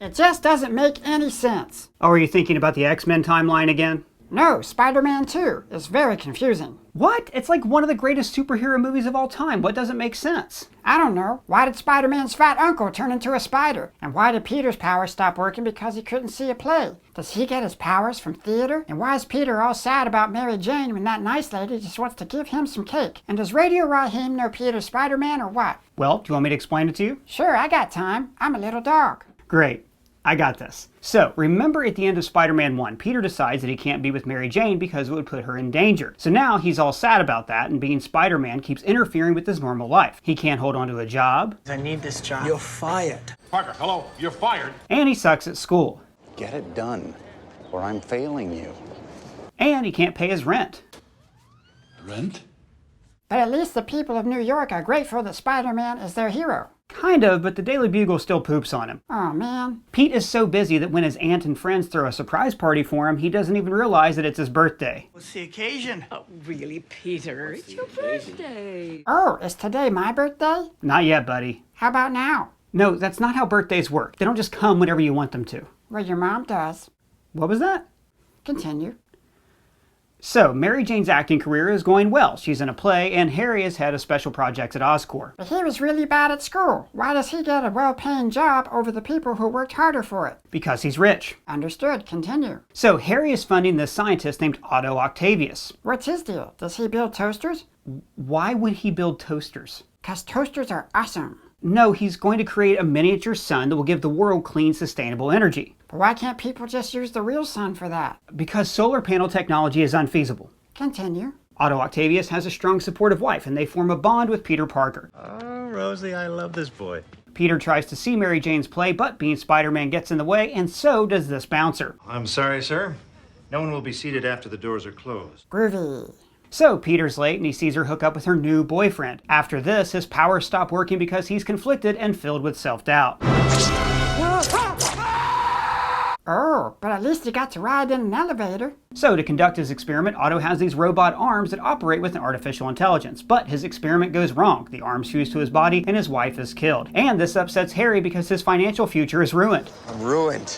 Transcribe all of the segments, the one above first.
It just doesn't make any sense. Oh, are you thinking about the X-Men timeline again? No, Spider-Man 2 is very confusing. What? It's like one of the greatest superhero movies of all time. What doesn't make sense? I don't know. Why did Spider-Man's fat uncle turn into a spider? And why did Peter's powers stop working because he couldn't see a play? Does he get his powers from theater? And why is Peter all sad about Mary Jane when that nice lady just wants to give him some cake? And does Radio Raheem know Peter's Spider-Man or what? Well, do you want me to explain it to you? Sure, I got time. I'm a little dog. Great. I got this. So, remember at the end of Spider-Man 1, Peter decides that he can't be with Mary Jane because it would put her in danger. So now he's all sad about that, and being Spider-Man keeps interfering with his normal life. He can't hold on to a job. I need this job. You're fired. Parker, hello, you're fired. And he sucks at school. Get it done, or I'm failing you. And he can't pay his rent. Rent? But at least the people of New York are grateful that Spider-Man is their hero. Kind of, but the Daily Bugle still poops on him. Oh man. Pete is so busy that when his aunt and friends throw a surprise party for him, he doesn't even realize that it's his birthday. What's the occasion? Oh, really, Peter? It's your birthday. Oh, is today my birthday? Not yet, buddy. How about now? No, that's not how birthdays work. They don't just come whenever you want them to. Well, your mom does. What was that? Continue. So, Mary Jane's acting career is going well. She's in a play, and Harry has had a special projects at Oscorp. But he was really bad at school. Why does he get a well-paying job over the people who worked harder for it? Because he's rich. Understood. Continue. So, Harry is funding this scientist named Otto Octavius. What's his deal? Does he build toasters? Why would he build toasters? 'Cause toasters are awesome. No, he's going to create a miniature sun that will give the world clean, sustainable energy. But why can't people just use the real sun for that? Because solar panel technology is unfeasible. Continue. Otto Octavius has a strong supportive wife, and they form a bond with Peter Parker. Oh, Rosie, I love this boy. Peter tries to see Mary Jane's play, but being Spider-Man gets in the way, and so does this bouncer. I'm sorry, sir. No one will be seated after the doors are closed. Groovy. So Peter's late and he sees her hook up with her new boyfriend. After this, his powers stop working because he's conflicted and filled with self-doubt. Oh, but at least he got to ride in an elevator. So to conduct his experiment, Otto has these robot arms that operate with an artificial intelligence. But his experiment goes wrong. The arms fuse to his body and his wife is killed. And this upsets Harry because his financial future is ruined. I'm ruined.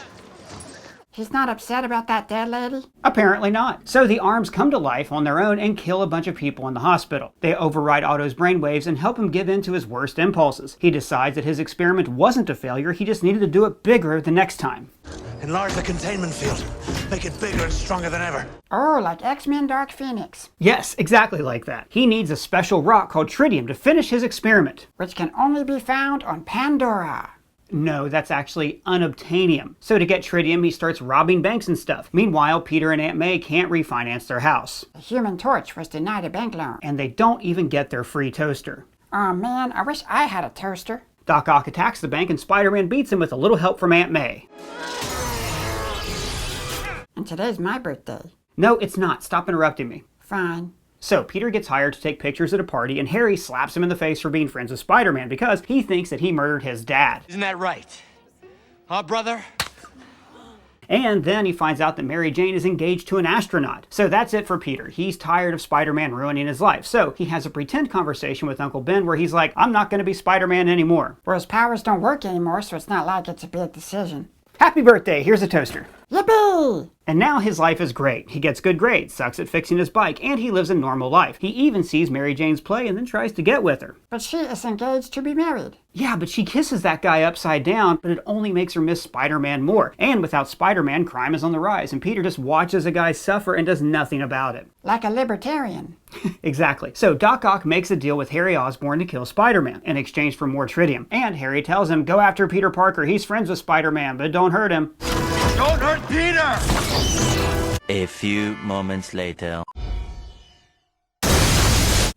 He's not upset about that dead lady? Apparently not. So the arms come to life on their own and kill a bunch of people in the hospital. They override Otto's brainwaves and help him give in to his worst impulses. He decides that his experiment wasn't a failure, he just needed to do it bigger the next time. Enlarge the containment field. Make it bigger and stronger than ever. Oh, like X-Men Dark Phoenix. Yes, exactly like that. He needs a special rock called tritium to finish his experiment. Which can only be found on Pandora. No, that's actually unobtainium. So to get tritium, he starts robbing banks and stuff. Meanwhile, Peter and Aunt May can't refinance their house. The Human Torch was denied a bank loan. And they don't even get their free toaster. Oh man, I wish I had a toaster. Doc Ock attacks the bank and Spider-Man beats him with a little help from Aunt May. And today's my birthday. No, it's not. Stop interrupting me. Fine. So Peter gets hired to take pictures at a party and Harry slaps him in the face for being friends with Spider-Man because he thinks that he murdered his dad. Isn't that right? Huh, brother? And then he finds out that Mary Jane is engaged to an astronaut. So that's it for Peter. He's tired of Spider-Man ruining his life. So he has a pretend conversation with Uncle Ben where he's like, I'm not going to be Spider-Man anymore. Well, his powers don't work anymore, so it's not like it's a big decision. Happy birthday, here's a toaster. Yippee! And now his life is great. He gets good grades, sucks at fixing his bike, and he lives a normal life. He even sees Mary Jane's play and then tries to get with her. But she is engaged to be married. Yeah, but she kisses that guy upside down, but it only makes her miss Spider-Man more. And without Spider-Man, crime is on the rise, and Peter just watches a guy suffer and does nothing about it. Like a libertarian. Exactly. So Doc Ock makes a deal with Harry Osborn to kill Spider-Man in exchange for more tritium. And Harry tells him, go after Peter Parker. He's friends with Spider-Man, but don't hurt him. Don't hurt Peter! A few moments later.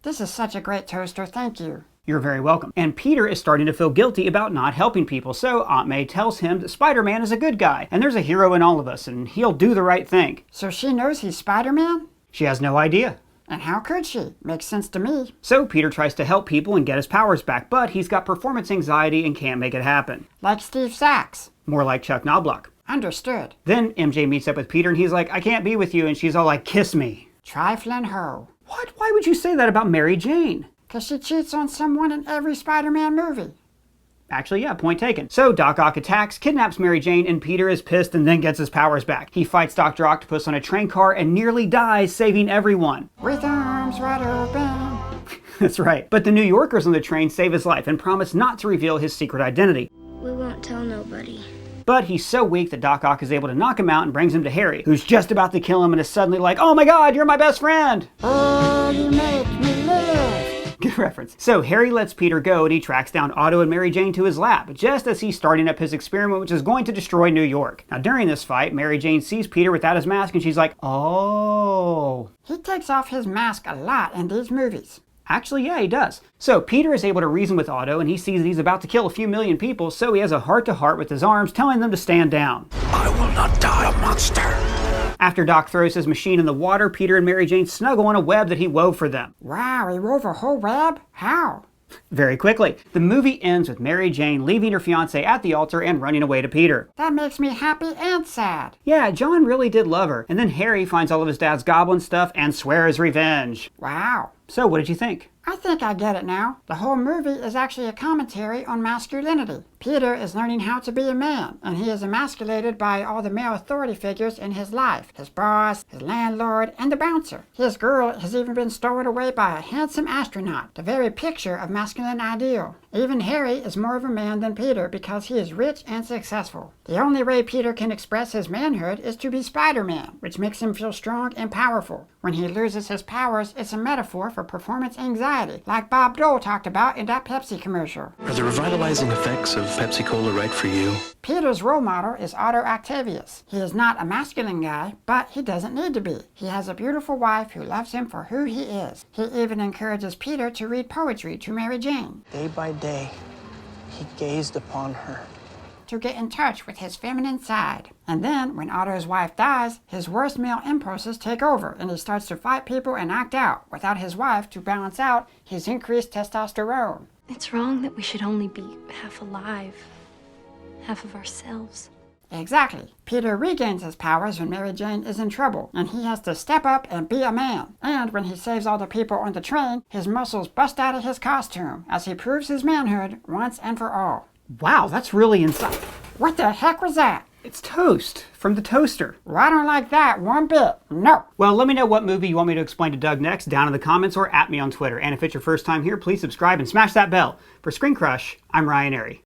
This is such a great toaster, thank you. You're very welcome. And Peter is starting to feel guilty about not helping people, so Aunt May tells him that Spider-Man is a good guy, and there's a hero in all of us, and he'll do the right thing. So she knows he's Spider-Man? She has no idea. And how could she? Makes sense to me. So Peter tries to help people and get his powers back, but he's got performance anxiety and can't make it happen. Like Steve Sachs. More like Chuck Knobloch. Understood. Then MJ meets up with Peter and he's like, I can't be with you, and she's all like, kiss me. Triflin' hoe. What? Why would you say that about Mary Jane? 'Cause she cheats on someone in every Spider-Man movie. Actually, yeah, point taken. So Doc Ock attacks, kidnaps Mary Jane, and Peter is pissed and then gets his powers back. He fights Dr. Octopus on a train car and nearly dies, saving everyone. With arms wide open. That's right. But the New Yorkers on the train save his life and promise not to reveal his secret identity. We won't tell nobody. But he's so weak that Doc Ock is able to knock him out and brings him to Harry, who's just about to kill him and is suddenly like, "Oh my god, you're my best friend!" Oh, you make me live. Good reference. So Harry lets Peter go and he tracks down Otto and Mary Jane to his lab, just as he's starting up his experiment, which is going to destroy New York. Now during this fight, Mary Jane sees Peter without his mask and she's like, "Oh." He takes off his mask a lot in these movies. Actually, yeah, he does. So Peter is able to reason with Otto and he sees that he's about to kill a few million people, so he has a heart-to-heart with his arms, telling them to stand down. I will not die a monster. After Doc throws his machine in the water, Peter and Mary Jane snuggle on a web that he wove for them. Wow, he wove a whole web? How? Very quickly. The movie ends with Mary Jane leaving her fiancé at the altar and running away to Peter. That makes me happy and sad. Yeah, John really did love her. And then Harry finds all of his dad's goblin stuff and swears revenge. Wow. So what did you think? I think I get it now. The whole movie is actually a commentary on masculinity. Peter is learning how to be a man, and he is emasculated by all the male authority figures in his life. His boss, his landlord, and the bouncer. His girl has even been stolen away by a handsome astronaut, the very picture of masculine ideal. Even Harry is more of a man than Peter because he is rich and successful. The only way Peter can express his manhood is to be Spider-Man, which makes him feel strong and powerful. When he loses his powers, it's a metaphor for performance anxiety, like Bob Dole talked about in that Pepsi commercial. Are the revitalizing effects of Pepsi Cola right for you? Peter's role model is Otto Octavius. He is not a masculine guy, but he doesn't need to be. He has a beautiful wife who loves him for who he is. He even encourages Peter to read poetry to Mary Jane. Day by day, he gazed upon her. To get in touch with his feminine side. And then, when Otto's wife dies, his worst male impulses take over, and he starts to fight people and act out, without his wife to balance out his increased testosterone. It's wrong that we should only be half alive, half of ourselves. Exactly. Peter regains his powers when Mary Jane is in trouble, and he has to step up and be a man. And when he saves all the people on the train, his muscles bust out of his costume, as he proves his manhood once and for all. Wow, that's really insane. What the heck was that? It's toast from the toaster. Well, I don't like that one bit. No. Well, let me know what movie you want me to explain to Doug next down in the comments or at me on Twitter. And if it's your first time here, please subscribe and smash that bell. For ScreenCrush, I'm Ryan Airy.